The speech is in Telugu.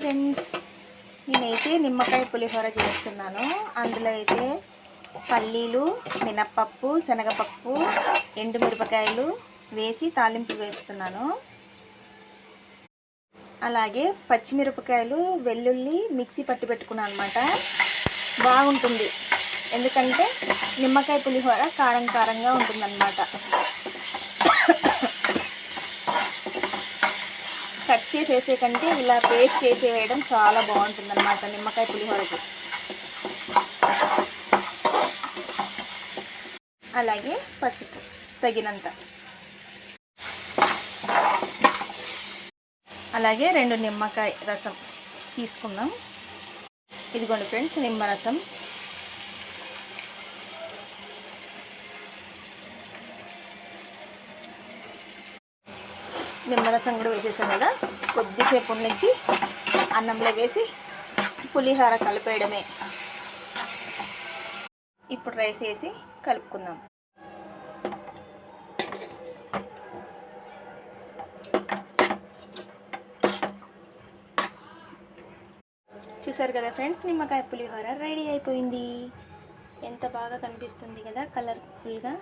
ఫ్రెండ్స్, నేనైతే నిమ్మకాయ పులిహోర చేస్తున్నాను. అందులో అయితే పల్లీలు, మినప్పప్పు, శనగపప్పు, ఎండుమిరపకాయలు వేసి తాలింపు వేస్తున్నాను. అలాగే పచ్చిమిరపకాయలు, వెల్లుల్లి మిక్సీ పట్టి పెట్టుకున్నాను అనమాట. బాగుంటుంది, ఎందుకంటే నిమ్మకాయ పులిహోర కారం కారంగా ఉంటుందన్నమాట. కట్ చేసేసే కంటే ఇలా పేస్ట్ చేసి వేయడం చాలా బాగుంటుందన్నమాట నిమ్మకాయ పులిహోరకి. అలాగే పసుపు తగినంత, అలాగే 2 నిమ్మకాయ రసం తీసుకుందాం. ఇదిగోండి ఫ్రెండ్స్, నిమ్మరసం. నిమ్మరసం కూడా వేసేసాం కదా. కొద్దిసేపు నుంచి అన్నంలో వేసి పులిహోర కలిపేయడమే. ఇప్పుడు రైస్ వేసి కలుపుకుందాం. చూసారు కదా ఫ్రెండ్స్, నిమ్మకాయ పులిహోర రెడీ అయిపోయింది. ఎంత బాగా కనిపిస్తుంది కదా, కలర్ఫుల్గా.